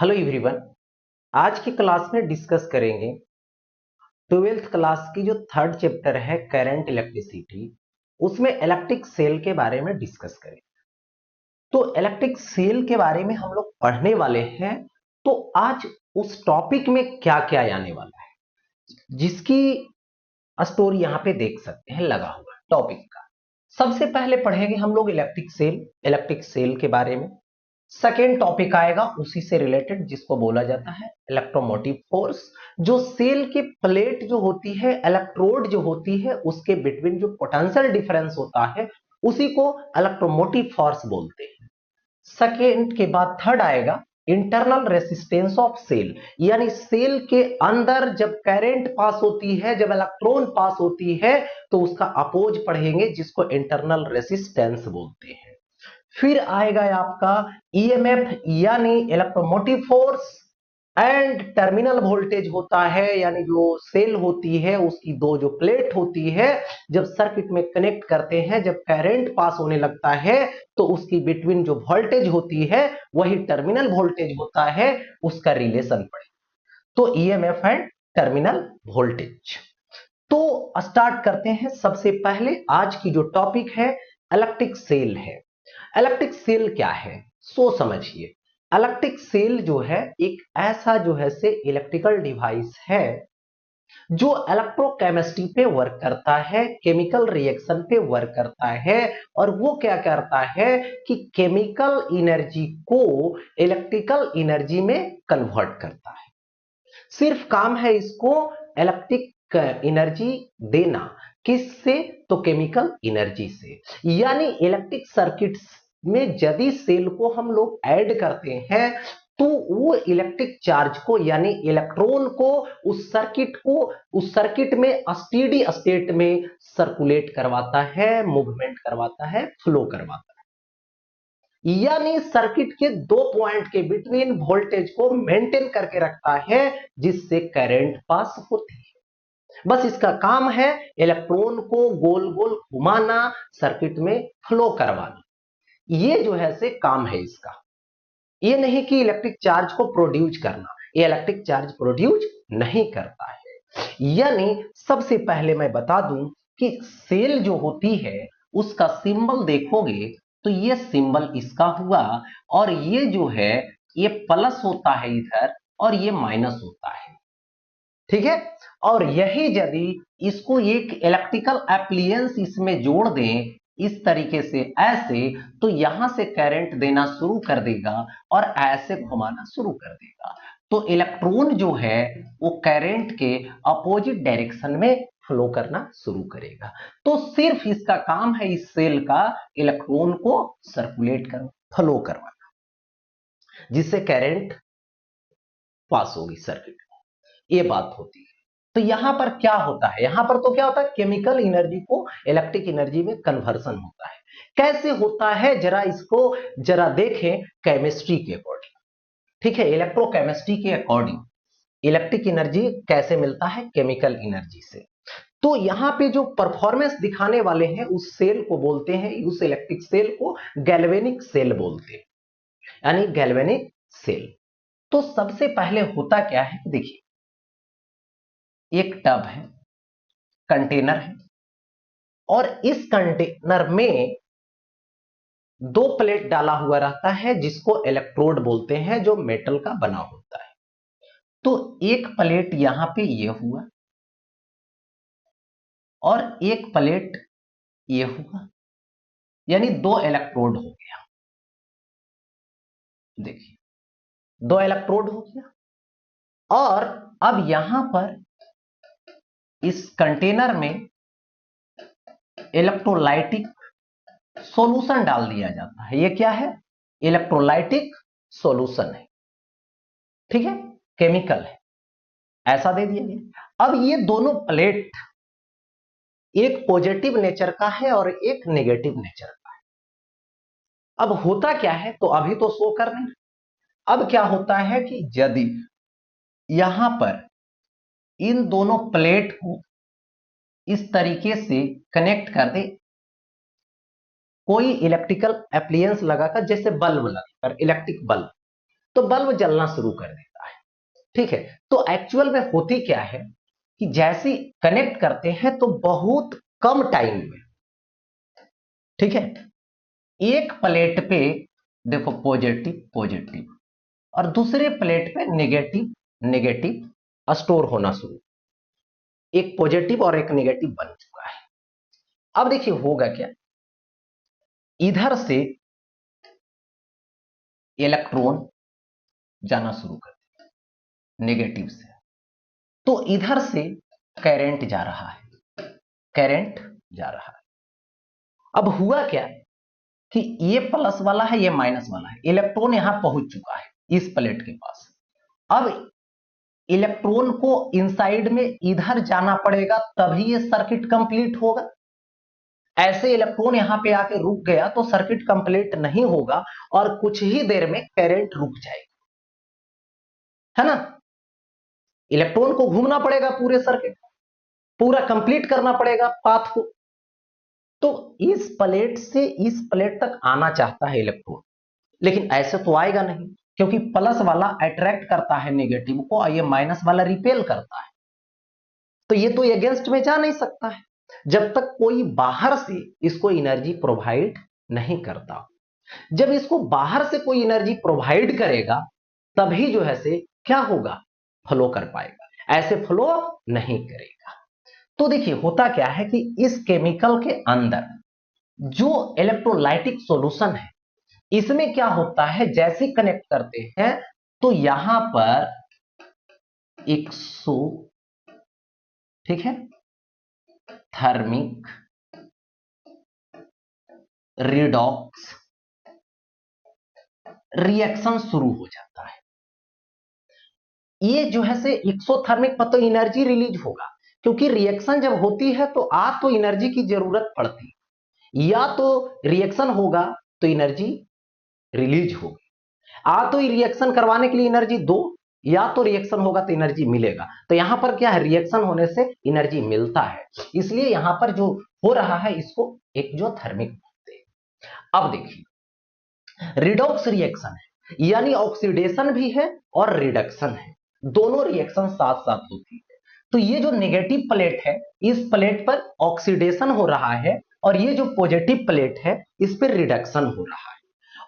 Hello everyone. आज की class में डिस्कस करेंगे 12th क्लास की जो थर्ड चैप्टर है करंट इलेक्ट्रिसिटी, उसमें इलेक्ट्रिक सेल के बारे में डिस्कस करेंगे। तो इलेक्ट्रिक सेल के बारे में हम लोग पढ़ने वाले हैं। तो आज उस टॉपिक में क्या क्या आने वाला है, जिसकी स्टोरी यहाँ पे देख सकते हैं लगा हुआ टॉपिक का। सबसे पहले पढ़ेंगे हम लोग इलेक्ट्रिक सेल के बारे में। सेकेंड टॉपिक आएगा उसी से रिलेटेड, जिसको बोला जाता है इलेक्ट्रोमोटिव फोर्स। जो सेल की प्लेट जो होती है, इलेक्ट्रोड जो होती है, उसके बिटवीन जो पोटेंशियल डिफरेंस होता है, उसी को इलेक्ट्रोमोटिव फोर्स बोलते हैं। सेकेंड के बाद थर्ड आएगा इंटरनल रेसिस्टेंस ऑफ सेल, यानी सेल के अंदर जब करंट पास होती है, जब इलेक्ट्रॉन पास होती है, तो उसका अपोज पढ़ेंगे, जिसको इंटरनल रेसिस्टेंस बोलते हैं। फिर आएगा आपका ईएमएफ यानी electromotive force and terminal voltage होता है, यानी जो सेल होती है उसकी दो जो प्लेट होती है, जब सर्किट में कनेक्ट करते हैं, जब करंट पास होने लगता है, तो उसकी बिटवीन जो वोल्टेज होती है वही टर्मिनल वोल्टेज होता है, उसका रिलेशन पढ़े। तो ईएमएफ एंड टर्मिनल वोल्टेज। तो स्टार्ट करते हैं। सबसे पहले आज की जो टॉपिक है इलेक्ट्रिक सेल है। इलेक्ट्रिक सेल क्या है, सो समझिए। इलेक्ट्रिक सेल जो है एक ऐसा जो है से इलेक्ट्रिकल डिवाइस है जो इलेक्ट्रोकेमिस्ट्री पे वर्क करता है, केमिकल रिएक्शन पे वर्क करता है। और वो क्या करता है कि केमिकल एनर्जी को इलेक्ट्रिकल एनर्जी में कन्वर्ट करता है। सिर्फ काम है इसको इलेक्ट्रिक एनर्जी देना। किससे? तो केमिकल एनर्जी से। यानी इलेक्ट्रिक सर्किट्स में यदि सेल को हम लोग ऐड करते हैं, तो वो इलेक्ट्रिक चार्ज को यानी इलेक्ट्रॉन को उस सर्किट में स्टेडी स्टेट में सर्कुलेट करवाता है, मूवमेंट करवाता है, फ्लो करवाता है। यानी सर्किट के दो पॉइंट के बिटवीन वोल्टेज को मेंटेन करके रखता है, जिससे करंट पास होती है। बस इसका काम है इलेक्ट्रॉन को गोल गोल घुमाना, सर्किट में फ्लो करवाना। ये जो है से काम है इसका। ये नहीं कि इलेक्ट्रिक चार्ज को प्रोड्यूस करना, ये इलेक्ट्रिक चार्ज प्रोड्यूस नहीं करता है। यानी सबसे पहले मैं बता दूं कि सेल जो होती है उसका सिंबल देखोगे तो ये सिंबल इसका हुआ, और ये जो है ये प्लस होता है इधर, और ये माइनस होता है। ठीक है। और यही यदि इसको एक इलेक्ट्रिकल एप्लियंस इसमें जोड़ दें इस तरीके से ऐसे, तो यहां से करंट देना शुरू कर देगा और ऐसे घुमाना शुरू कर देगा। तो इलेक्ट्रॉन जो है वो करंट के अपोजिट डायरेक्शन में फ्लो करना शुरू करेगा। तो सिर्फ इसका काम है इस सेल का इलेक्ट्रॉन को सर्कुलेट कर फ्लो करवाना, जिससे करंट पास होगी सर्किट में। ये बात होती है। तो यहां पर क्या होता है, यहां पर तो क्या होता है, केमिकल एनर्जी को इलेक्ट्रिक एनर्जी में कन्वर्सन होता है। कैसे होता है जरा इसको जरा देखें केमिस्ट्री के अकॉर्डिंग। ठीक है, इलेक्ट्रोकेमिस्ट्री के अकॉर्डिंग इलेक्ट्रिक एनर्जी कैसे मिलता है केमिकल एनर्जी से। तो यहां पे जो परफॉर्मेंस दिखाने वाले हैं उस सेल को बोलते हैं, उस इलेक्ट्रिक सेल को गैल्वेनिक सेल बोलते हैं, यानी गैल्वेनिक सेल। तो सबसे पहले होता क्या है, देखिए एक टब है, कंटेनर है, और इस कंटेनर में दो प्लेट डाला हुआ रहता है, जिसको इलेक्ट्रोड बोलते हैं, जो मेटल का बना होता है। तो एक प्लेट यहां पे ये हुआ, और एक प्लेट ये हुआ, यानी दो इलेक्ट्रोड हो गया। देखिए दो इलेक्ट्रोड हो गया। और अब यहां पर इस कंटेनर में इलेक्ट्रोलाइटिक सॉल्यूशन डाल दिया जाता है। ये क्या है? इलेक्ट्रोलाइटिक सॉल्यूशन है। ठीक है, केमिकल है, ऐसा दे दिया गया। अब ये दोनों प्लेट एक पॉजिटिव नेचर का है और एक नेगेटिव नेचर का है। अब होता क्या है, तो अभी तो शो कर नहीं। अब क्या होता है कि यदि यहां पर इन दोनों प्लेट को इस तरीके से कनेक्ट कर दे, कोई इलेक्ट्रिकल एप्लियंस लगाकर, जैसे बल्ब लगाकर, इलेक्ट्रिक बल्ब, तो बल्ब जलना शुरू कर देता है। ठीक है, तो एक्चुअल में होती क्या है कि जैसे कनेक्ट करते हैं तो बहुत कम टाइम में, ठीक है, एक प्लेट पे देखो पॉजिटिव पॉजिटिव और दूसरे प्लेट पे नेगेटिव नेगेटिव स्टोर होना शुरू, एक पॉजिटिव और एक नेगेटिव बन चुका है। अब देखिए होगा क्या, इधर से इलेक्ट्रॉन जाना शुरू कर दिया नेगेटिव से, तो इधर से करंट जा रहा है, करंट जा रहा है। अब हुआ क्या कि ये प्लस वाला है, ये माइनस वाला है, इलेक्ट्रॉन यहां पहुंच चुका है इस प्लेट के पास। अब इलेक्ट्रॉन को इनसाइड में इधर जाना पड़ेगा तभी ये सर्किट कंप्लीट होगा। ऐसे इलेक्ट्रॉन यहां पे आके रुक गया तो सर्किट कंप्लीट नहीं होगा और कुछ ही देर में करंट रुक जाएगा, है ना। इलेक्ट्रॉन को घूमना पड़ेगा पूरे सर्किट, पूरा कंप्लीट करना पड़ेगा पाथ को। तो इस प्लेट से इस प्लेट तक आना चाहता है इलेक्ट्रॉन, लेकिन ऐसे तो आएगा नहीं, क्योंकि प्लस वाला अट्रैक्ट करता है नेगेटिव को और ये माइनस वाला रिपेल करता है, तो ये तो अगेंस्ट में जा नहीं सकता है जब तक कोई बाहर से इसको एनर्जी प्रोवाइड नहीं करता। जब इसको बाहर से कोई एनर्जी प्रोवाइड करेगा तभी जो है से क्या होगा, फ्लो कर पाएगा, ऐसे फ्लो नहीं करेगा। तो देखिए होता क्या है कि इस केमिकल के अंदर जो इलेक्ट्रोलाइटिक सॉल्यूशन है इसमें क्या होता है, जैसे कनेक्ट करते हैं तो यहां पर 100, ठीक है, थर्मिक रिडॉक्स रिएक्शन शुरू हो जाता है। ये जो है से एक्सोथर्मिक पर तो एनर्जी रिलीज होगा, क्योंकि रिएक्शन जब होती है तो आ तो एनर्जी की जरूरत पड़ती है, या तो रिएक्शन होगा तो एनर्जी रिलीज होगी, आ तो रिएक्शन करवाने के लिए एनर्जी दो, या तो रिएक्शन होगा तो एनर्जी मिलेगा। तो यहां पर क्या है, रिएक्शन होने से एनर्जी मिलता है, इसलिए यहां पर जो हो रहा है इसको एक्सोथर्मिक बोलते हैं। अब देखिए रिडॉक्स रिएक्शन है, यानी ऑक्सीडेशन भी है और रिडक्शन है, दोनों रिएक्शन साथ साथ होती है। तो ये जो नेगेटिव प्लेट है इस प्लेट पर ऑक्सीडेशन हो रहा है और ये जो पॉजिटिव प्लेट है इस पर रिडक्शन हो रहा है,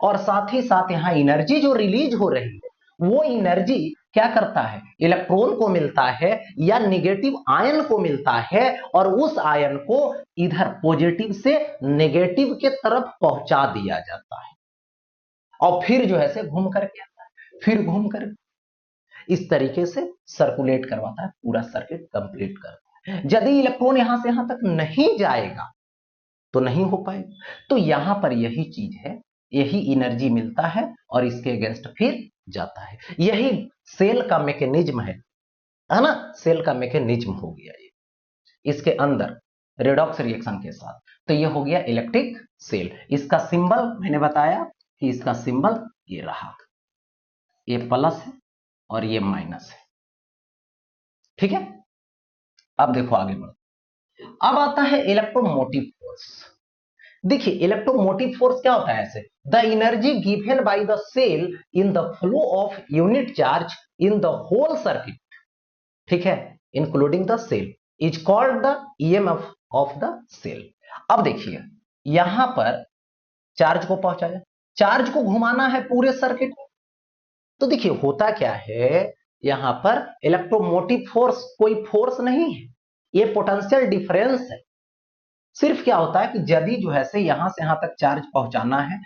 और साथ ही साथ यहां एनर्जी जो रिलीज हो रही है वो एनर्जी क्या करता है, इलेक्ट्रॉन को मिलता है या नेगेटिव आयन को मिलता है, और उस आयन को इधर पॉजिटिव से नेगेटिव के तरफ पहुंचा दिया जाता है, और फिर जो है से घूम करके आता है, फिर घूम कर इस तरीके से सर्कुलेट करवाता है, पूरा सर्किट कंप्लीट करता है। यदि इलेक्ट्रॉन यहां से यहां तक नहीं जाएगा तो नहीं हो पाएगा। तो यहां पर यही चीज है, यही एनर्जी मिलता है और इसके अगेंस्ट फिर जाता है। यही सेल का मैकेनिज्म है ना, सेल का मैकेनिज्म हो गया ये इसके अंदर रेडॉक्स रिएक्शन के साथ। तो ये हो गया इलेक्ट्रिक सेल। इसका सिंबल मैंने बताया कि इसका सिंबल ये रहा, ये प्लस है और ये माइनस है, ठीक है। अब देखो आगे बढ़ो, अब आता है इलेक्ट्रोमोटिव फोर्स। देखिए इलेक्ट्रोमोटिव फोर्स क्या होता है, ऐसे the energy given by the cell in the flow of unit charge in the whole circuit, ठीक है, including the cell is called the EMF of the cell. अब देखिए यहां पर चार्ज को पहुंचाया, चार्ज को घुमाना है पूरे सर्किट में। तो देखिए होता क्या है, यहां पर इलेक्ट्रोमोटिव फोर्स कोई फोर्स नहीं है, ये पोटेंशियल डिफरेंस है। सिर्फ क्या होता है कि यदि जो है से यहां से यहां तक चार्ज पहुंचाना है,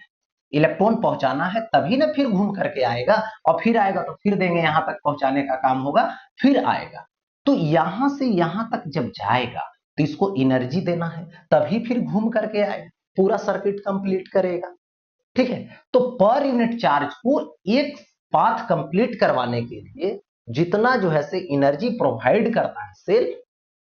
इलेक्ट्रॉन पहुंचाना है, तभी ना फिर घूम करके आएगा, और फिर आएगा तो फिर देंगे, यहां तक पहुंचाने का काम होगा फिर आएगा। तो यहां से यहां तक जब जाएगा तो इसको एनर्जी देना है, तभी फिर घूम करके आएगा, पूरा सर्किट कंप्लीट करेगा, ठीक है। तो पर यूनिट चार्ज को एक पाथ कंप्लीट करवाने के लिए जितना जो है से एनर्जी प्रोवाइड करता है सेल,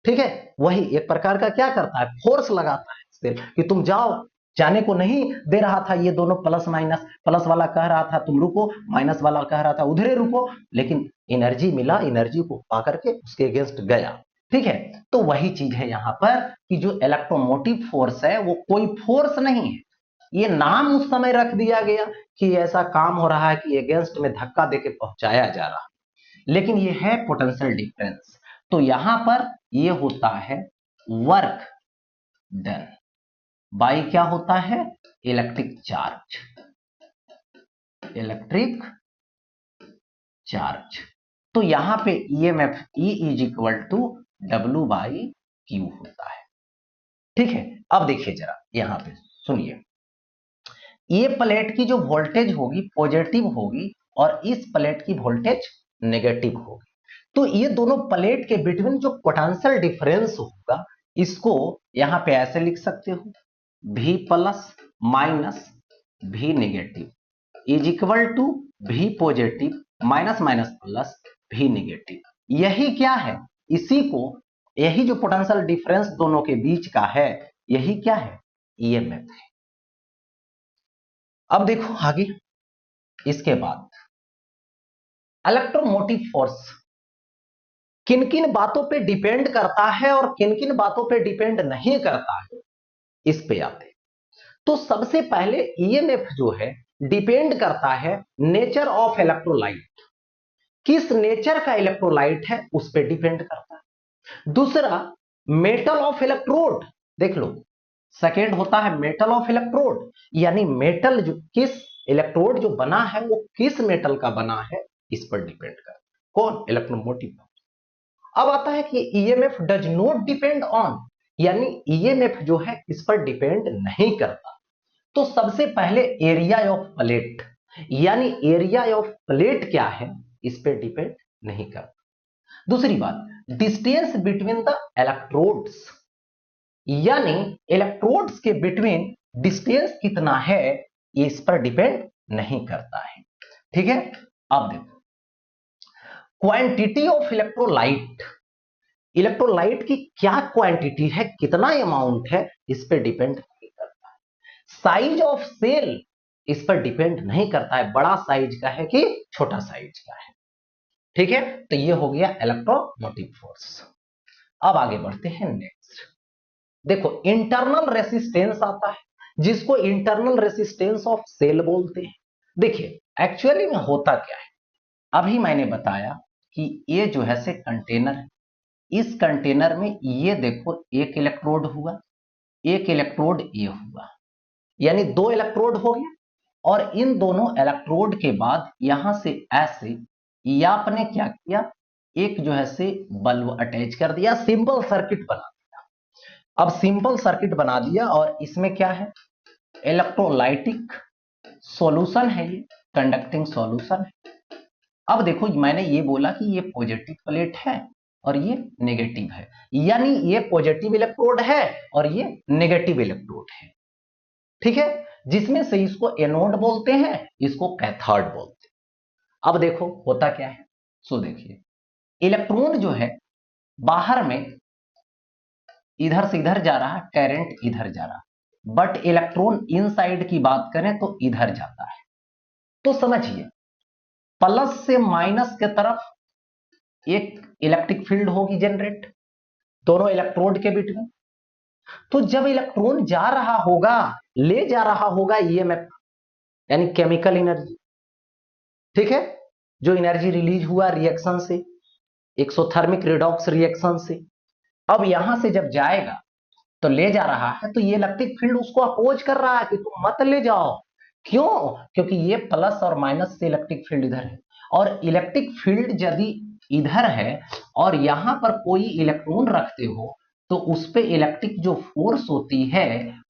ठीक है, वही एक प्रकार का क्या करता है, फोर्स लगाता है सेल कि तुम जाओ, जाने को नहीं दे रहा था, ये दोनों प्लस माइनस, प्लस वाला कह रहा था तुम रुको, माइनस वाला कह रहा था उधरे रुको, लेकिन एनर्जी मिला, एनर्जी को पा करके उसके अगेंस्ट गया, ठीक है। तो वही चीज है यहां पर कि जो इलेक्ट्रोमोटिव फोर्स है वो कोई फोर्स नहीं है, ये नाम उस समय रख दिया गया कि ऐसा काम हो रहा है कि अगेंस्ट में धक्का देके पहुंचाया जा रहा है, लेकिन ये है पोटेंशियल डिफरेंस। तो यहां पर ये होता है वर्क डन बाय क्या होता है, इलेक्ट्रिक चार्ज, इलेक्ट्रिक चार्ज। तो यहां पे EMF E is equal to W by Q होता है। ठीक है, अब देखिए जरा यहां पे सुनिए, ये प्लेट की जो वोल्टेज होगी पॉजिटिव होगी और इस प्लेट की वोल्टेज नेगेटिव होगी। तो ये दोनों प्लेट के बिटवीन जो पोटेंशियल डिफरेंस होगा इसको यहां पे ऐसे लिख सकते हो, V plus minus V negative is equal to V positive minus minus plus V negative. यही क्या है, इसी को, यही जो पोटेंशियल डिफरेंस दोनों के बीच का है, यही क्या है, ईएमएफ है। अब देखो आगे, इसके बाद इलेक्ट्रोमोटिव फोर्स किन किन बातों पे डिपेंड करता है और किन किन बातों पे डिपेंड नहीं करता है, इस पे आते। तो सबसे पहले ईएमएफ जो है डिपेंड करता है नेचर ऑफ इलेक्ट्रोलाइट, किस नेचर का इलेक्ट्रोलाइट है उस पे डिपेंड करता है। दूसरा मेटल ऑफ इलेक्ट्रोड, देख लो, सेकेंड होता है मेटल ऑफ इलेक्ट्रोड, यानी मेटल जो किस इलेक्ट्रोड जो बना है वो किस मेटल का बना है इस पर डिपेंड करता है, कौन, इलेक्ट्रोमोटिव। अब आता है कि EMF does not depend on, यानी ईएमएफ जो है इस पर डिपेंड नहीं करता। तो सबसे पहले एरिया ऑफ प्लेट, यानी एरिया ऑफ प्लेट क्या है इस पर डिपेंड नहीं करता। दूसरी बात, डिस्टेंस बिटवीन द इलेक्ट्रोड्स, यानी इलेक्ट्रोड्स के बिटवीन डिस्टेंस कितना है ये इस पर डिपेंड नहीं करता है। ठीक है, अब देखो क्वांटिटी ऑफ इलेक्ट्रोलाइट, इलेक्ट्रोलाइट की क्या क्वांटिटी है, कितना अमाउंट है, इस पर डिपेंड नहीं करता है। साइज ऑफ सेल इस पर डिपेंड नहीं करता है, बड़ा साइज का है कि छोटा साइज का है। ठीक है, तो ये हो गया इलेक्ट्रोमोटिव फोर्स। अब आगे बढ़ते हैं नेक्स्ट। देखो इंटरनल रेसिस्टेंस आता है, जिसको इंटरनल रेसिस्टेंस ऑफ सेल बोलते हैं। देखिए एक्चुअली में होता क्या है, अभी मैंने बताया कि ये जो है से कंटेनर है, इस कंटेनर में ये देखो एक इलेक्ट्रोड हुआ, एक इलेक्ट्रोड ये हुआ, यानी दो इलेक्ट्रोड हो गया। और इन दोनों इलेक्ट्रोड के बाद यहां से ऐसे या आपने क्या किया, एक जो है से बल्ब अटैच कर दिया, सिंपल सर्किट बना दिया। अब सिंपल सर्किट बना दिया और इसमें क्या है, इलेक्ट्रोलाइटिक सॉल्यूशन है, ये कंडक्टिंग सॉल्यूशन है। अब देखो मैंने ये बोला कि ये पॉजिटिव प्लेट है और ये नेगेटिव है, यानी ये पॉजिटिव इलेक्ट्रोड है और ये नेगेटिव इलेक्ट्रोड है। ठीक है, जिसमें से इसको एनोड बोलते हैं, इसको कैथोड बोलते हैं। अब देखो होता क्या है, सो देखिए इलेक्ट्रॉन जो है बाहर में इधर से इधर जा रहा है, करंट इधर जा रहा है, बट इलेक्ट्रॉन इनसाइड की बात करें तो इधर जाता है। तो समझिए प्लस से माइनस के तरफ एक इलेक्ट्रिक फील्ड होगी जनरेट, दोनों इलेक्ट्रोड के बीच में। तो जब इलेक्ट्रॉन जा रहा होगा, ले जा रहा होगा ईएमएफ, यानी केमिकल एनर्जी, ठीक है, जो एनर्जी रिलीज हुआ रिएक्शन से, एक्सोथर्मिक रिडॉक्स रिएक्शन से। अब यहां से जब जाएगा तो ले जा रहा है, तो ये इलेक्ट्रिक फील्ड उसको अपोज कर रहा है कि तुम मत ले जाओ। क्यों, क्योंकि ये प्लस और माइनस से इलेक्ट्रिक फील्ड इधर है, और इलेक्ट्रिक फील्ड यदि इधर है और यहां पर कोई इलेक्ट्रॉन रखते हो तो उस पे इलेक्ट्रिक जो फोर्स होती है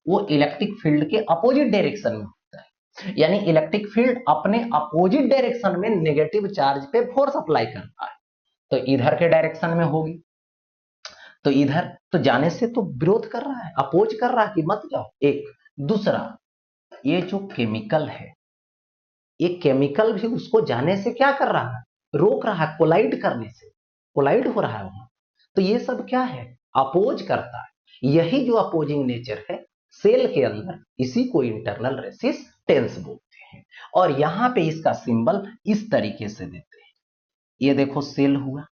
वो इलेक्ट्रिक फील्ड के अपोजिट डायरेक्शन में होता है, यानी इलेक्ट्रिक फील्ड अपने अपोजिट डायरेक्शन में नेगेटिव चार्ज पे फोर्स अप्लाई करता है। तो इधर के डायरेक्शन में होगी, तो इधर तो जाने से तो विरोध कर रहा है, अपोज कर रहा है कि मत जाओ। एक दूसरा, ये जो केमिकल है, ये केमिकल भी उसको जाने से क्या कर रहा है, रोक रहा है, कोलाइड करने से, कोलाइड हो रहा है वहां। तो ये सब क्या है, अपोज करता है। यही जो अपोजिंग नेचर है सेल के अंदर, इसी को इंटरनल रेसिस्टेंस बोलते हैं। और यहां पे इसका सिंबल इस तरीके से देते हैं, ये देखो सेल हुआ,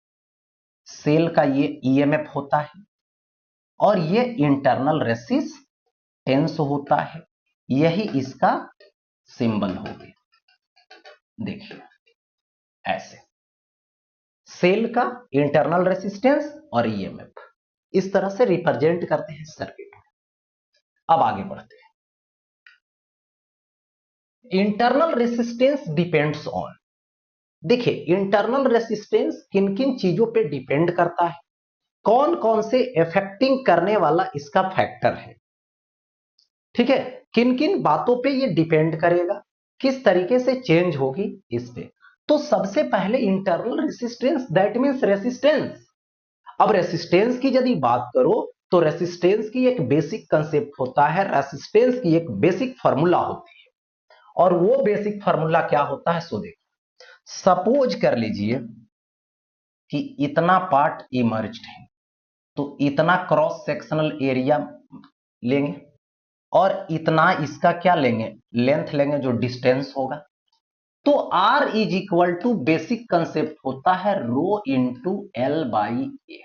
सेल का ये ईएमएफ होता है और ये इंटरनल रेसिस्टेंस होता है। यही इसका सिंबल हो गया। देखिए ऐसे सेल का इंटरनल रेसिस्टेंस और ईएमएफ इस तरह से रिप्रेजेंट करते हैं सर्किट। अब आगे बढ़ते हैं। इंटरनल रेसिस्टेंस डिपेंड्स ऑन, देखिए इंटरनल रेसिस्टेंस किन किन चीजों पे डिपेंड करता है, कौन कौन से इफेक्टिंग करने वाला इसका फैक्टर है, ठीक है, किन किन बातों पे ये डिपेंड करेगा, किस तरीके से चेंज होगी इस पे। तो सबसे पहले internal resistance that means resistance. अब रेसिस्टेंस की यदि बात करो तो रेसिस्टेंस की एक बेसिक कंसेप्ट होता है, रेसिस्टेंस की एक बेसिक फार्मूला होती है, और वो बेसिक फार्मूला क्या होता है सो देखिए। सपोज कर लीजिए कि इतना पार्ट इमर्ज्ड है, तो इतना क्रॉस सेक्शनल एरिया लेंगे और इतना इसका क्या लेंगे, लेंथ लेंगे, जो डिस्टेंस होगा। तो R is equal to basic concept होता है rho into L by A.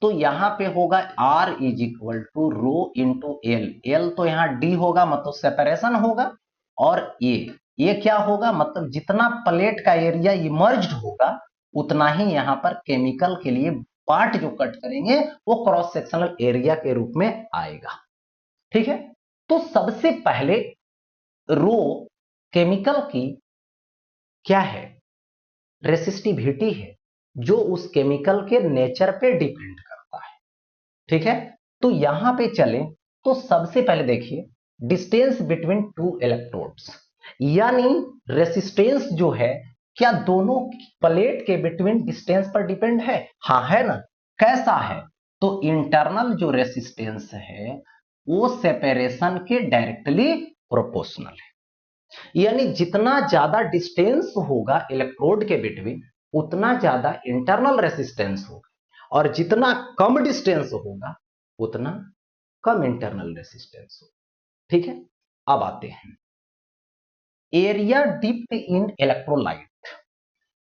तो यहां पे होगा R is equal to rho into L, L तो यहां D होगा मतलब सेपरेशन होगा, और ए क्या होगा मतलब जितना प्लेट का एरिया इमर्ज्ड होगा उतना ही यहां पर केमिकल के लिए पार्ट जो कट करेंगे वो क्रॉस सेक्शनल एरिया के रूप में आएगा, ठीक है। तो सबसे पहले रो केमिकल की क्या है, रेसिस्टिविटी है, जो उस केमिकल के नेचर पे डिपेंड करता है, ठीक है। तो यहां पे चले तो सबसे पहले देखिए डिस्टेंस बिटवीन टू इलेक्ट्रोड्स, यानी रेसिस्टेंस जो है क्या दोनों प्लेट के बिटवीन डिस्टेंस पर डिपेंड है, हाँ है ना। कैसा है, तो इंटरनल जो रेसिस्टेंस है वो सेपरेशन के डायरेक्टली प्रोपोर्शनल है, यानी जितना ज्यादा डिस्टेंस होगा इलेक्ट्रोड के बिटवीन उतना ज्यादा इंटरनल रेसिस्टेंस होगा, और जितना कम डिस्टेंस होगा उतना कम इंटरनल रेसिस्टेंस होगा, ठीक है। अब आते हैं एरिया डिप्ड इन इलेक्ट्रोलाइट,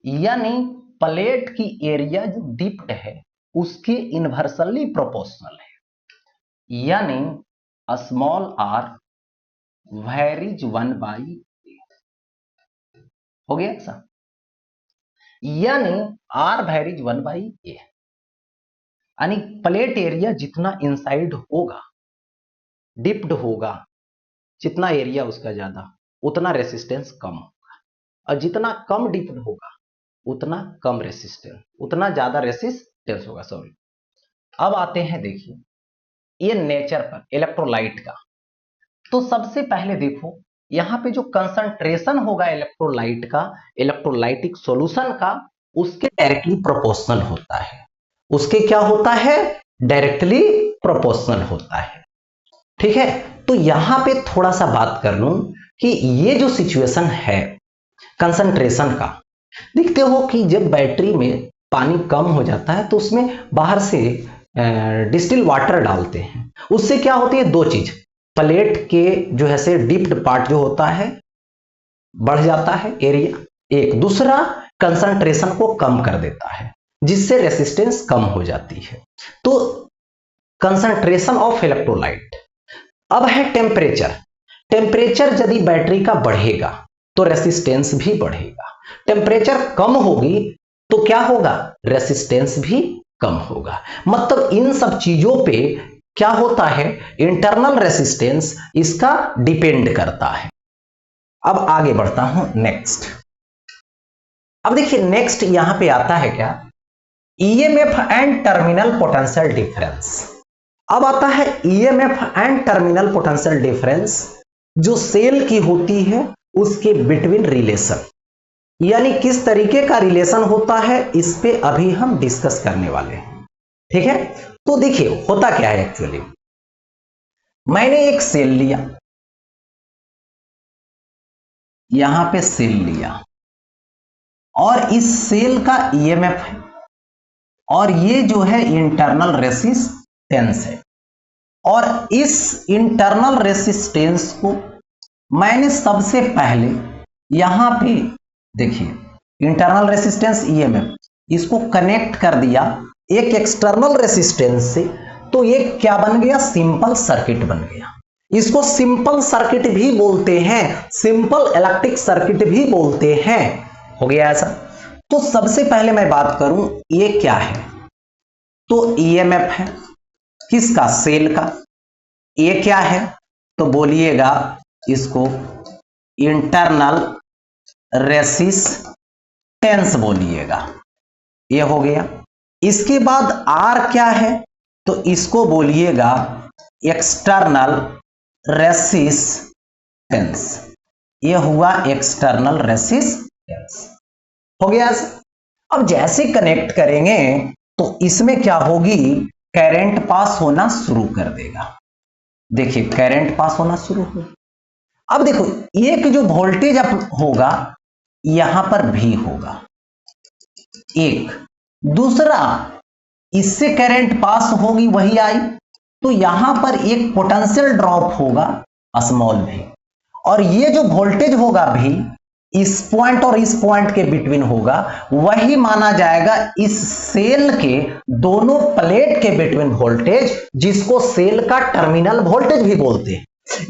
यानी प्लेट की एरिया जो डिप्ड है उसके इनवर्सली प्रोपोर्शनल है, यानी स्मॉल आर वेरीज 1/, हो गया ऐसा, यानी R वेरीज 1/A, यानी प्लेट एरिया जितना इनसाइड होगा डिप्ड होगा, जितना एरिया उसका ज्यादा उतना रेसिस्टेंस कम होगा, और जितना कम डिप्ड होगा उतना कम रेसिस्टेंस, उतना ज्यादा रेसिस्टेंस होगा, सॉरी। अब आते हैं देखिए ये नेचर पर इलेक्ट्रोलाइट का। तो सबसे पहले देखो यहां पे जो कंसंट्रेशन होगा इलेक्ट्रोलाइट का, इलेक्ट्रोलाइटिक सॉल्यूशन का, उसके डायरेक्टली प्रोपोर्शनल होता है, उसके क्या होता है, डायरेक्टली प्रोपोर्शनल होता है, ठीक है। तो यहां पे थोड़ा सा बात कर लूं कि ये जो सिचुएशन है कंसंट्रेशन का, देखते हो कि जब बैटरी में पानी कम हो जाता है तो उसमें बाहर से डिस्टिल वाटर डालते हैं, उससे क्या होती है, दो चीज, प्लेट के जो है से डिप्ड पार्ट जो होता है बढ़ जाता है एरिया, एक दूसरा कंसंट्रेशन को कम कर देता है जिससे रेसिस्टेंस कम हो जाती है। तो कंसंट्रेशन ऑफ इलेक्ट्रोलाइट। अब है टेम्परेचर, टेम्परेचर यदि बैटरी का बढ़ेगा तो रेसिस्टेंस भी बढ़ेगा, टेम्परेचर कम होगी तो क्या होगा, रेसिस्टेंस भी कम होगा। मतलब इन सब चीजों पे क्या होता है, इंटरनल रेसिस्टेंस इसका डिपेंड करता है। अब आगे बढ़ता हूं नेक्स्ट। अब देखिए नेक्स्ट यहां पे आता है क्या, EMF and terminal potential difference. अब आता है EMF and terminal potential difference, जो सेल की होती है उसके बिटवीन रिलेशन, यानी किस तरीके का रिलेशन होता है इस पे अभी हम डिस्कस करने वाले हैं, ठीक है। तो देखिए होता क्या है, एक्चुअली मैंने एक सेल लिया, यहां पे सेल लिया, और इस सेल का ईएमएफ है, और ये जो है इंटरनल रेसिस्टेंस है, और इस इंटरनल रेसिस्टेंस को मैंने सबसे पहले यहां पे देखिए इंटरनल रेसिस्टेंस ईएमएफ, इसको कनेक्ट कर दिया एक एक्सटर्नल रेसिस्टेंस से, तो ये क्या बन गया, सिंपल सर्किट बन गया। इसको सिंपल सर्किट भी बोलते हैं, सिंपल इलेक्ट्रिक सर्किट भी बोलते हैं। हो गया ऐसा। तो सबसे पहले मैं बात करूं ये क्या है, तो ईएमएफ है किसका, सेल का। ये क्या है, तो बोलिएगा इसको इंटरनल रेसिस्टेंस बोलिएगा। ये हो गया। इसके बाद आर क्या है, तो इसको बोलिएगा एक्सटर्नल रेसिस्टेंस। ये हुआ एक्सटर्नल रेसिस्टेंस। हो गया। अब जैसे कनेक्ट करेंगे तो इसमें क्या होगी, करंट पास होना शुरू कर देगा। देखिए करंट पास होना शुरू हो। अब देखो एक जो वोल्टेज अप होगा यहां पर भी होगा एक, दूसरा इससे करंट पास होगी वही आई, तो यहां पर एक पोटेंशियल ड्रॉप होगा स्मॉल भी, और ये जो वोल्टेज होगा भी इस पॉइंट और इस पॉइंट के बिटवीन होगा, वही माना जाएगा इस सेल के दोनों प्लेट के बिटवीन वोल्टेज, जिसको सेल का टर्मिनल वोल्टेज भी बोलते हैं,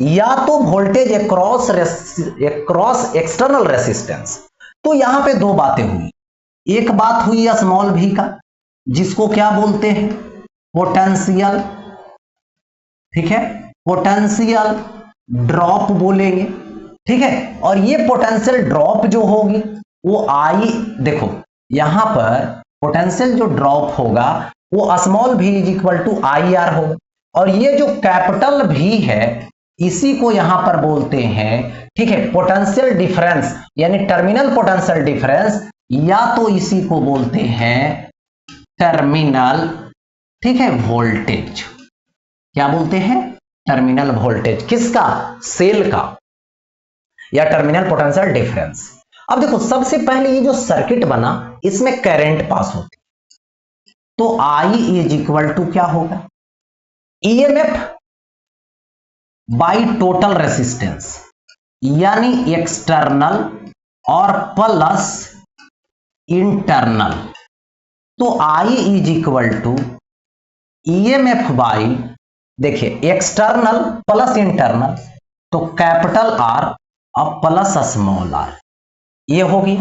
या तो वोल्टेज अक्रॉस एक्सटर्नल रेसिस्टेंस। तो यहां पे दो बातें हुई। एक बात हुई स्मॉल भी का, जिसको क्या बोलते हैं, पोटेंशियल, ठीक है, पोटेंशियल ड्रॉप बोलेंगे, ठीक है। और ये पोटेंशियल ड्रॉप जो होगी वो आई, देखो यहां पर पोटेंशियल जो ड्रॉप होगा वो small V is equal to I R होगा, और ये जो कैपिटल भी है इसी को यहां पर बोलते हैं, ठीक है, पोटेंशियल डिफरेंस, यानी टर्मिनल पोटेंशियल डिफरेंस, या तो इसी को बोलते हैं टर्मिनल, ठीक है, वोल्टेज। क्या बोलते हैं, टर्मिनल वोल्टेज, किसका, सेल का, या टर्मिनल पोटेंशियल डिफरेंस। अब देखो सबसे पहले ये जो सर्किट बना इसमें करंट पास होती, तो आई इज इक्वल टू क्या होगा, ईएमएफ बाई टोटल रेसिस्टेंस, यानी एक्सटर्नल और प्लस इंटरनल। तो I is equal to EMF by, देखिए एक्सटर्नल प्लस इंटरनल, तो कैपिटल आर और प्लस स्मॉल आर, ये होगी,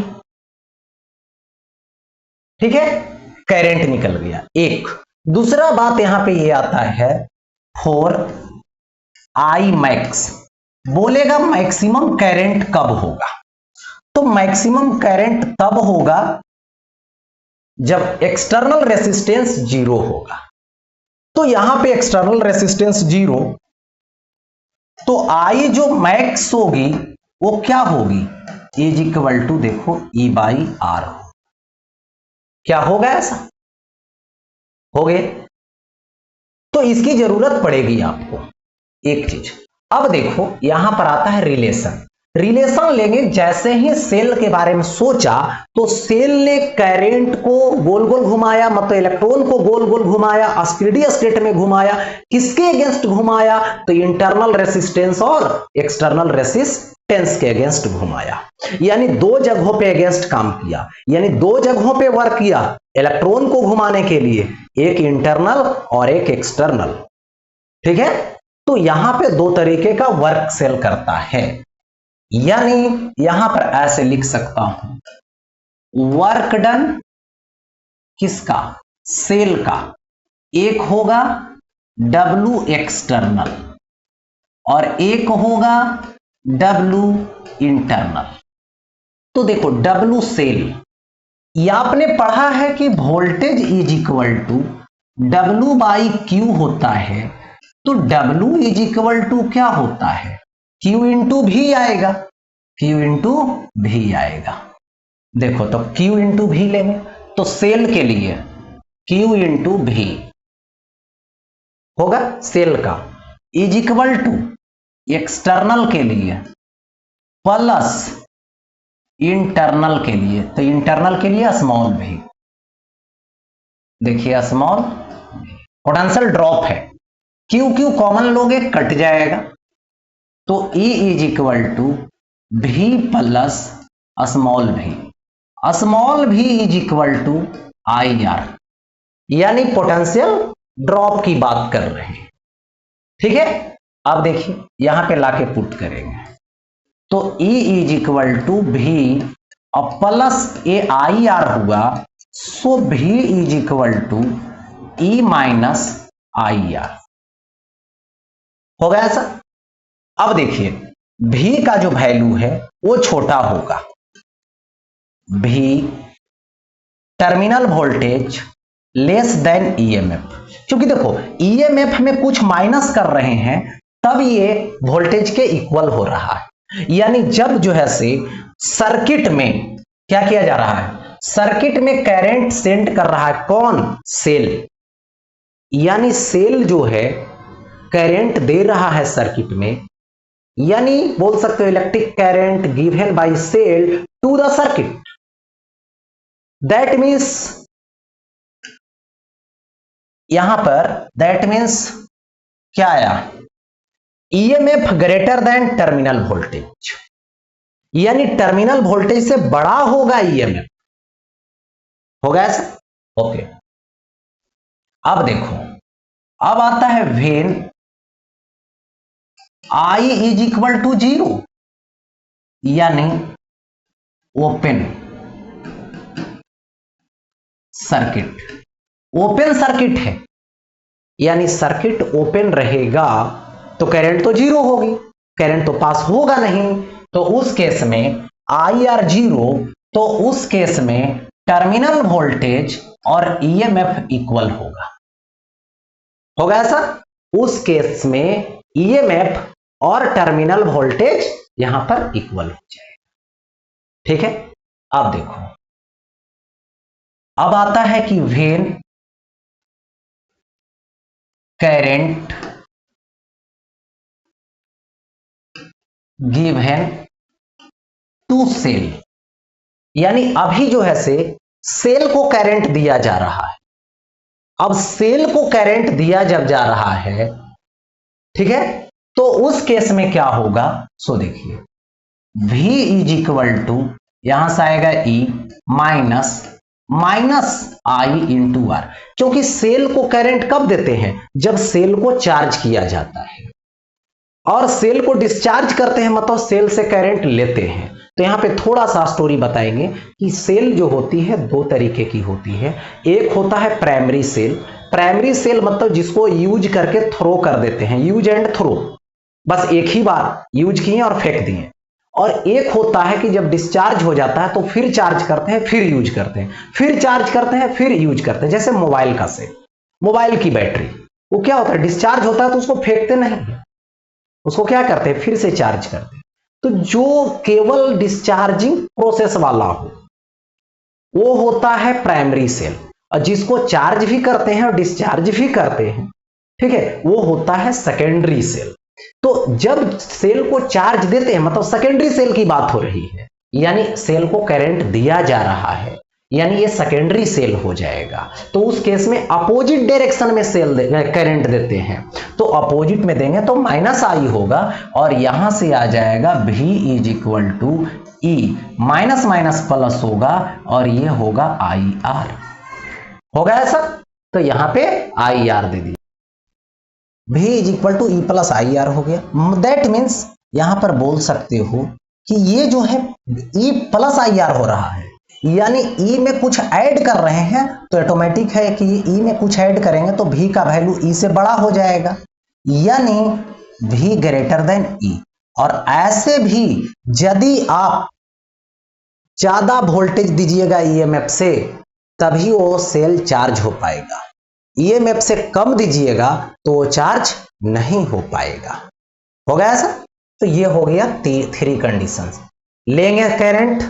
ठीक है, करंट निकल गया एक। दूसरा बात यहां पे ये आता है फॉर आई मैक्स, बोलेगा मैक्सिमम करंट कब होगा, तो मैक्सिमम करंट तब होगा जब एक्सटर्नल रेसिस्टेंस जीरो होगा। तो यहां पे एक्सटर्नल रेसिस्टेंस जीरो, तो आई जो मैक्स होगी वो क्या होगी, इज इक्वल टू, देखो ई बाई आर हो, क्या होगा ऐसा, हो गए। तो इसकी जरूरत पड़ेगी आपको एक चीज। अब देखो यहां पर आता है रिलेशन, रिलेशन लेंगे। जैसे ही सेल के बारे में सोचा तो सेल ने करंट को गोल गोल घुमाया, मतलब इलेक्ट्रॉन को गोल गोल घुमाया, स्टेडी स्टेट में घुमाया, किसके अगेंस्ट घुमाया, तो इंटरनल रेसिस्टेंस और एक्सटर्नल रेसिस्टेंस के अगेंस्ट घुमाया, यानी दो जगहों पे अगेंस्ट काम किया, यानी दो जगहों पे वर्क किया इलेक्ट्रॉन को घुमाने के लिए, एक इंटरनल और एक एक्सटर्नल, ठीक है। तो यहां पे दो तरीके का वर्क सेल करता है, यानी यहां पर ऐसे लिख सकता हूं, वर्क डन किसका, सेल का, एक होगा W एक्सटर्नल और एक होगा W इंटरनल। तो देखो W सेल, ये आपने पढ़ा है कि voltage is equal to W by Q होता है, तो W इज इक्वल टू क्या होता है, Q इंटू भी आएगा, Q इंटू भी आएगा। देखो तो Q इंटू भी लेंगे, तो सेल के लिए Q इंटू भी होगा सेल का, इज इक्वल टू एक्सटर्नल के लिए प्लस इंटरनल के लिए, तो इंटरनल के लिए स्मॉल भी, देखिए स्मॉल, पोटेंशियल ड्रॉप है, क्यू क्यू कॉमन लोगे कट जाएगा, तो E is equal to V plus small V, small V is equal to I R, यानी पोटेंशियल ड्रॉप की बात कर रहे हैं, ठीक है। अब देखिए यहां पे लाके पुट करेंगे तो E इज इक्वल टू भी और प्लस ए आई आर हुआ, so V is equal to E minus I R हो गया सर। अब देखिए भी का जो वैल्यू है वो छोटा होगा, भी terminal voltage less than EMF, क्योंकि देखो ईएमएफ में कुछ माइनस कर रहे हैं तब ये वोल्टेज के इक्वल हो रहा है। यानी जब जो है से सर्किट में क्या किया जा रहा है, सर्किट में करंट सेंड कर रहा है कौन, सेल, यानी सेल जो है करंट दे रहा है सर्किट में, यानी बोल सकते हो electric current given by cell to the circuit. That means यहां पर दैट मीन्स क्या आया, EMF greater than terminal voltage, यानी टर्मिनल वोल्टेज से बड़ा होगा ईएमएफ। हो गया ऐसा, ओके। अब देखो अब आता है when I is equal to 0, यानी ओपन सर्किट, ओपन सर्किट है यानी सर्किट ओपन रहेगा तो करंट तो 0 होगी, करंट तो पास होगा नहीं, तो उस केस में आई आर 0, तो उस केस में टर्मिनल वोल्टेज और ईएमएफ इक्वल होगा। होगा ऐसा, उस केस में ईएमएफ और टर्मिनल वोल्टेज यहां पर इक्वल हो जाएगा। ठीक है, अब देखो अब आता है कि when current given to cell, यानी अभी जो है से सेल को करंट दिया जा रहा है। अब सेल को करंट दिया जब जा रहा है, ठीक है, तो उस केस में क्या होगा, सो देखिए V इज इक्वल टू यहां से आएगा E minus I into R, क्योंकि सेल को करंट कब देते हैं, जब सेल को चार्ज किया जाता है, और सेल को डिस्चार्ज करते हैं मतलब सेल से करंट लेते हैं। तो यहां पे थोड़ा सा स्टोरी बताएंगे कि सेल जो होती है दो तरीके की होती है। एक होता है प्राइमरी सेल, प्राइमरी सेल मतलब जिसको यूज करके थ्रो कर देते हैं, यूज एंड थ्रो, बस एक ही बार यूज किए और फेंक दिए। और एक होता है कि जब डिस्चार्ज हो जाता है तो फिर चार्ज करते हैं, फिर यूज करते हैं, फिर चार्ज करते हैं, फिर यूज करते हैं। जैसे मोबाइल का सेल, मोबाइल की बैटरी, वो क्या होता है, डिस्चार्ज होता है तो उसको फेंकते नहीं, उसको क्या करते हैं, फिर से चार्ज करते हैं। तो जो केवल डिस्चार्जिंग प्रोसेस वाला हो वो होता है प्राइमरी सेल, और जिसको चार्ज भी करते हैं और डिस्चार्ज भी करते हैं, ठीक है, वो होता है सेकेंडरी सेल। तो जब सेल को चार्ज देते हैं मतलब सेकेंडरी सेल की बात हो रही है, यानी सेल को करंट दिया जा रहा है, यानी ये सेकेंडरी सेल हो जाएगा। तो उस केस में अपोजिट डायरेक्शन में सेल करंट देते हैं, तो अपोजिट में देंगे तो माइनस आई होगा, और यहां से आ जाएगा V is equal to E, minus minus plus होगा और ये होगा आई आर। होगा ऐसा, तो यहां पे आई आर दे दिया, V is equal to E plus I R हो गया। दैट मीन्स यहां पर बोल सकते हो कि ये जो है E प्लस आई आर हो रहा है, यानी E में कुछ ऐड कर रहे हैं तो ऑटोमेटिक है कि E में कुछ ऐड करेंगे तो V का वैल्यू E से बड़ा हो जाएगा, यानी V ग्रेटर देन E। और ऐसे भी यदि आप ज्यादा वोल्टेज दीजिएगा EMF से तभी वो सेल चार्ज हो पाएगा, EMF से कम दीजिएगा तो वो चार्ज नहीं हो पाएगा। हो गया ऐसा, तो ये हो गया थ्री कंडीशंस। लेंगे करंट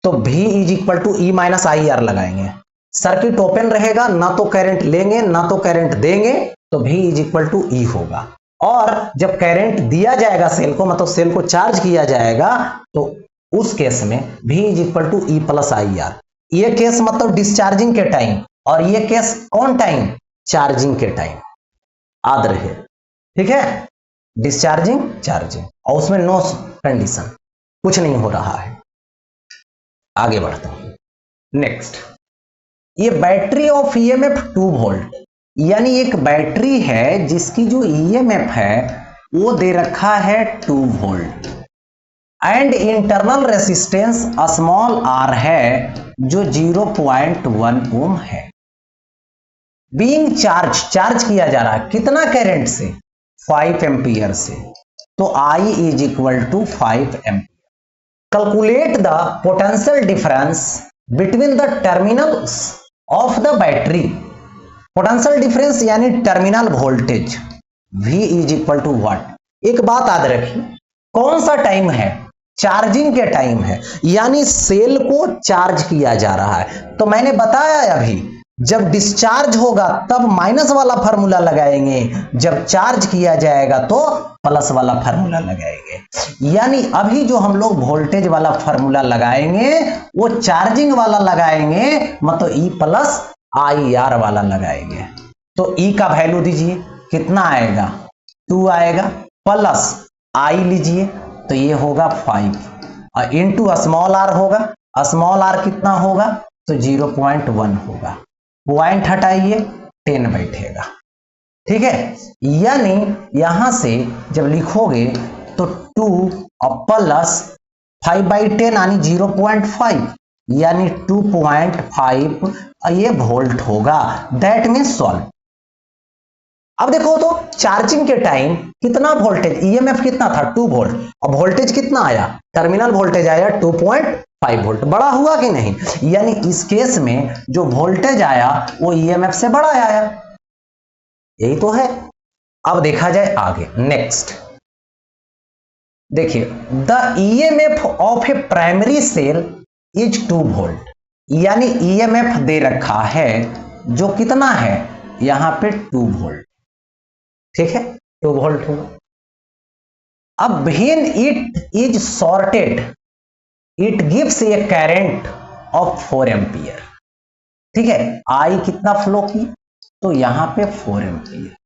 तो V is equal to E minus I R लगाएंगे, सर्किट ओपन रहेगा, ना तो करंट लेंगे ना तो करंट देंगे, तो V इज इक्वल टू ई होगा। और जब करंट दिया जाएगा सेल को, मतलब सेल को चार्ज किया जाएगा, तो उस केस में V is equal to E plus I R. ये केस मतलब डिस्चार्जिंग के टाइम, और ये केस कौन टाइम, चार्जिंग के टाइम, याद रहे, ठीक है, डिस्चार्जिंग चार्जिंग, और उसमें नो कंडीशन, कुछ नहीं हो रहा है। आगे बढ़ता हूं, नेक्स्ट, ये बैटरी ऑफ ईएमएफ 2 वोल्ट, यानी एक बैटरी है जिसकी जो ईएमएफ है वो दे रखा है 2 volt and internal resistance small r है जो 0.1 ओम है। बीइंग चार्ज किया जा रहा है कितना करंट से, 5 एम्पियर से, तो I is equal to 5 ampere. Calculate the potential difference between the terminals of the battery. Potential difference यानी terminal voltage V is equal to what. एक बात याद रखिए, कौन सा टाइम है, चार्जिंग के टाइम है, यानी सेल को चार्ज किया जा रहा है। तो मैंने बताया अभी, जब डिस्चार्ज होगा तब माइनस वाला फार्मूला लगाएंगे, जब चार्ज किया जाएगा तो प्लस वाला फार्मूला लगाएंगे। यानी अभी जो हम लोग वोल्टेज वाला फार्मूला लगाएंगे वो चार्जिंग वाला लगाएंगे, मतलब E प्लस IR वाला लगाएंगे। तो E का वैल्यू दीजिए, कितना आएगा, 2 आएगा, प्लस I लीजिए तो ये होगा 5 और इंटू स्मॉल r होगा, स्मॉल r कितना होगा, तो 0.1 होगा। पॉइंट हटाइए, 10 बैठेगा। ठीक है, यानी यहां से जब लिखोगे तो 2 और प्लस 5/10 यानी 0.5 यानी 2.5 ये वोल्ट होगा। That means solve. अब देखो तो चार्जिंग के टाइम कितना वोल्टेज, ईएमएफ कितना था, 2 वोल्ट, और वोल्टेज कितना आया, टर्मिनल वोल्टेज आया 2.5 वोल्ट। बड़ा हुआ कि नहीं, यानी इस केस में जो वोल्टेज आया वो ईएमएफ से बड़ा आया। यही तो है। अब देखा जाए आगे, नेक्स्ट देखिए, the EMF of a primary cell is 2 volt, यानी ईएमएफ दे रखा है जो कितना है, यहां पे 2 वोल्ट। ठीक है, 2 वोल्ट होगा। अब when it is shorted it gives a current of 4 ampere. ठीक है, आई कितना फ्लो की, तो यहां पे 4 एम्पियर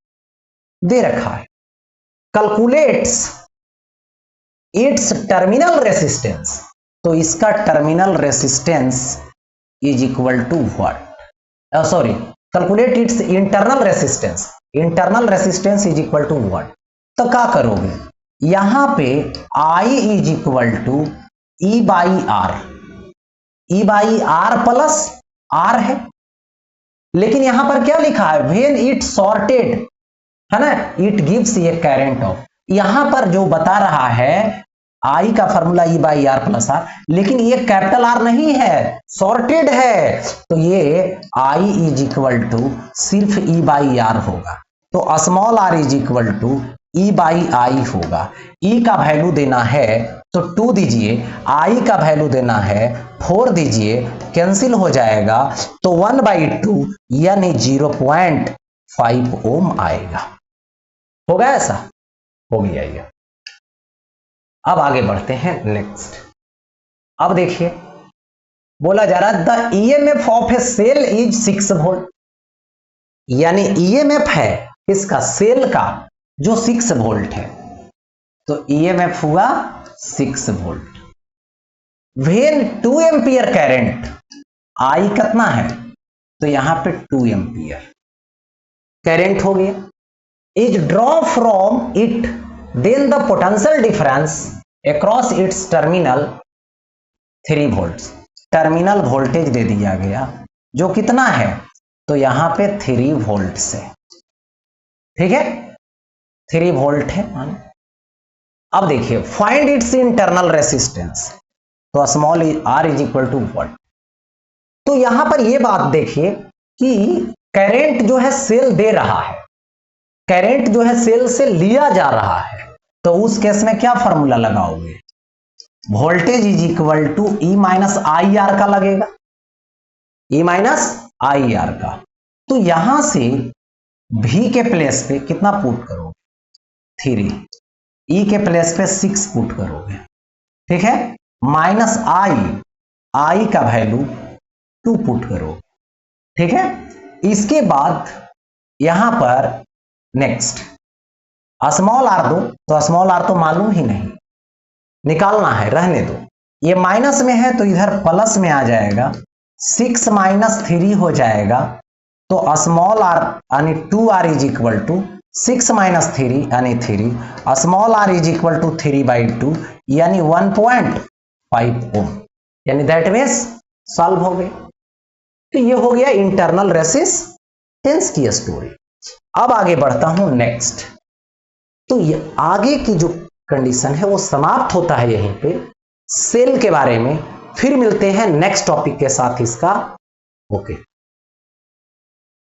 दे रखा है। कैलकुलेट्स इट्स टर्मिनल रेसिस्टेंस, तो इसका terminal resistance is equal to what, sorry, calculate its internal resistance, internal resistance is equal to what. तो क्या करोगे, यहां पे I is equal to E by R, E by R plus R है, लेकिन यहां पर क्या लिखा है, व्हेन इट शॉर्टेड, है ना, it gives a current of. यहां पर जो बता रहा है I का formula E by R plus R, लेकिन ये कैपिटल R नहीं है, शॉर्टेड है, तो ये I इज इक्वल टू सिर्फ E बाई आर होगा। तो small r is equal to E by I होगा। E का वैल्यू देना है तो 2 दीजिए, I का वैल्यू देना है 4 दीजिए, कैंसिल हो जाएगा तो 1/2 यानी 0.5 ओम आएगा। होगा ऐसा, हो गया ये। अब आगे बढ़ते हैं नेक्स्ट। अब देखिए, बोला जा रहा है the EMF of a cell is 6 volt, यानी ईएमएफ है इसका सेल का जो 6 वोल्ट है, तो ईएमएफ हुआ 6 वोल्ट। व्हेन 2 एम्पियर करंट, आई कितना है, तो यहां पे 2 एम्पियर करंट हो गया, is draw from it, then the potential difference across its terminal 3 volt. Terminal voltage दे दिया गया जो कितना है, तो यहां पे 3 वोल्ट से, ठीक है, 3 वोल्ट है। अब देखिए, फाइंड इट्स इंटरनल रेसिस्टेंस, तो small r is equal to what. तो यहां पर यह बात देखिए कि करंट जो है सेल दे रहा है, करंट जो है सेल से लिया जा रहा है, तो उस केस में क्या फॉर्मूला लगाओगे, voltage is equal to E minus I R का लगेगा, E माइनस आई आर का। तो यहां से V के प्लेस पे कितना पुट करोगे, 3, E के प्लेस पे 6 पुट करोगे, ठीक है, माइनस I का वैल्यू 2 पुट करोगे, ठीक है। इसके बाद यहां पर नेक्स्ट स्मॉल r दो, तो स्मॉल r तो मालूम ही नहीं, निकालना है, रहने दो, ये माइनस में है तो इधर प्लस में आ जाएगा, 6 माइनस 3 हो जाएगा, तो स्मॉल r यानी 2r is equal to 6 minus 3 यानी 3, small r is equal to 3/2 यानी 1.5 ओम, यानी दैट मीन्स सॉल्व हो गए। तो ये हो गया इंटरनल रेसिस्टेंस की स्टोरी। अब आगे बढ़ता हूं नेक्स्ट। तो ये आगे की जो कंडीशन है वो समाप्त होता है यहीं पे सेल के बारे में। फिर मिलते हैं नेक्स्ट टॉपिक के साथ इसका। ओके।